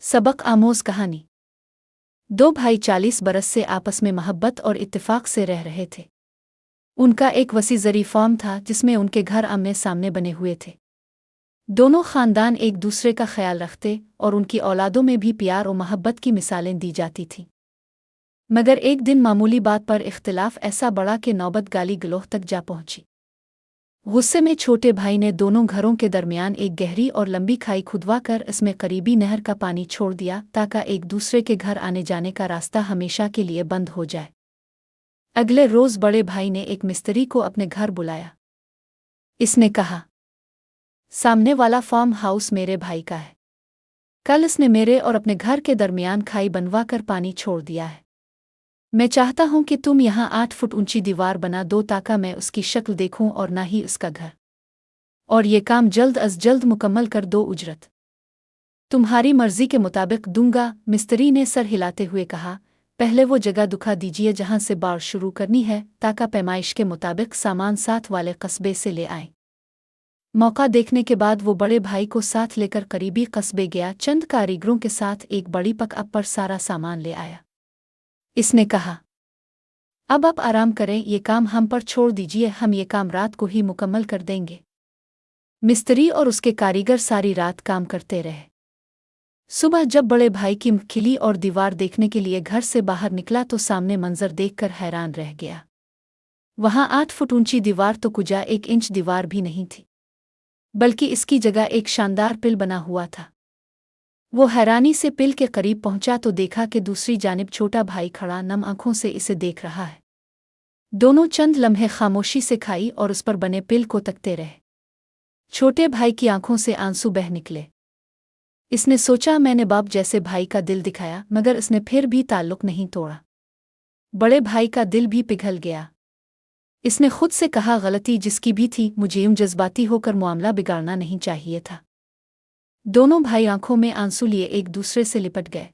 सबक आमोज कहानी। दो भाई 40 बरस से आपस में मोहब्बत और इत्तेफाक से रह रहे थे। उनका एक वसी ज़री फार्म था जिसमें उनके घर आमने सामने बने हुए थे। दोनों ख़ानदान एक दूसरे का ख्याल रखते और उनकी औलादों में भी प्यार और मोहब्बत की मिसालें दी जाती थीं। मगर एक दिन मामूली बात पर इख्तिलाफ ऐसा बढ़ा कि नौबत गाली गलौह तक जा पहुंची। गुस्से में छोटे भाई ने दोनों घरों के दरमियान एक गहरी और लंबी खाई खुदवा कर इसमें करीबी नहर का पानी छोड़ दिया ताकि एक दूसरे के घर आने जाने का रास्ता हमेशा के लिए बंद हो जाए। अगले रोज़ बड़े भाई ने एक मिस्त्री को अपने घर बुलाया। इसने कहा, सामने वाला फार्म हाउस मेरे भाई का है। कल इसने मेरे और अपने घर के दरमियान खाई बनवा कर पानी छोड़ दिया है। मैं चाहता हूं कि तुम यहाँ 8 फुट ऊंची दीवार बना दो ताकि मैं उसकी शक्ल देखूं और ना ही उसका घर। और ये काम जल्द अज जल्द मुकम्मल कर दो, उजरत तुम्हारी मर्जी के मुताबिक दूंगा। मिस्त्री ने सर हिलाते हुए कहा, पहले वो जगह दुखा दीजिए जहां से बाढ़ शुरू करनी है ताकि पैमाइश के मुताबिक सामान साथ वाले कस्बे से ले आएं। मौका देखने के बाद वो बड़े भाई को साथ लेकर करीबी कस्बे गया। चंद कारीगरों के साथ एक बड़ी पकअप पर सारा सामान ले आया। इसने कहा, अब आप आराम करें, ये काम हम पर छोड़ दीजिए, हम ये काम रात को ही मुकम्मल कर देंगे। मिस्त्री और उसके कारीगर सारी रात काम करते रहे। सुबह जब बड़े भाई की मुँह खिली और दीवार देखने के लिए घर से बाहर निकला तो सामने मंजर देखकर हैरान रह गया। वहां 8 फुट ऊंची दीवार तो कुजा 1 इंच दीवार भी नहीं थी, बल्कि इसकी जगह एक शानदार पिल बना हुआ था। वो हैरानी से पिल के करीब पहुंचा तो देखा कि दूसरी जानिब छोटा भाई खड़ा नम आंखों से इसे देख रहा है। दोनों चंद लम्हे खामोशी से खाई और उस पर बने पिल को तकते रहे। छोटे भाई की आंखों से आंसू बह निकले। इसने सोचा, मैंने बाप जैसे भाई का दिल दिखाया मगर इसने फिर भी ताल्लुक नहीं तोड़ा। बड़े भाई का दिल भी पिघल गया। इसने खुद से कहा, गलती जिसकी भी थी, मुझे यूं जज्बाती होकर मामला बिगाड़ना नहीं चाहिए था। दोनों भाई आंखों में आंसू लिए एक दूसरे से लिपट गए।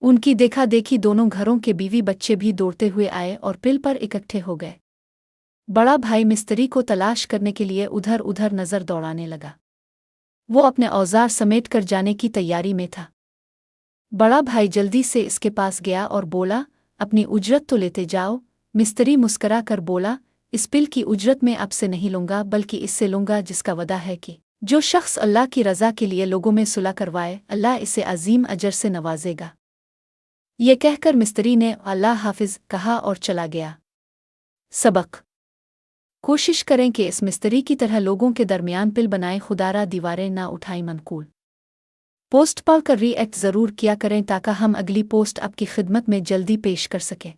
उनकी देखा देखी दोनों घरों के बीवी बच्चे भी दौड़ते हुए आए और पिल पर इकट्ठे हो गए। बड़ा भाई मिस्त्री को तलाश करने के लिए उधर उधर नजर दौड़ाने लगा। वो अपने औजार समेट कर जाने की तैयारी में था। बड़ा भाई जल्दी से इसके पास गया और बोला, अपनी उजरत तो लेते जाओ। मिस्त्री मुस्करा कर बोला, इस पिल की उजरत में अब से नहीं लूंगा, बल्कि इससे लूंगा जिसका वदा है कि जो शख्स अल्लाह की रज़ा के लिए लोगों में सुलह करवाए, अल्लाह इसे अजीम अजर से नवाजेगा। ये कहकर मिस्त्री ने अल्लाह हाफिज कहा और चला गया। सबक, कोशिश करें कि इस मिस्त्री की तरह लोगों के दरमियान पिल बनाए, खुदारा दीवारें ना उठाई। मनकूल पोस्ट पढ़ कर रिएक्ट ज़रूर किया करें ताकि हम अगली पोस्ट आपकी खिदमत में जल्दी पेश कर सकें।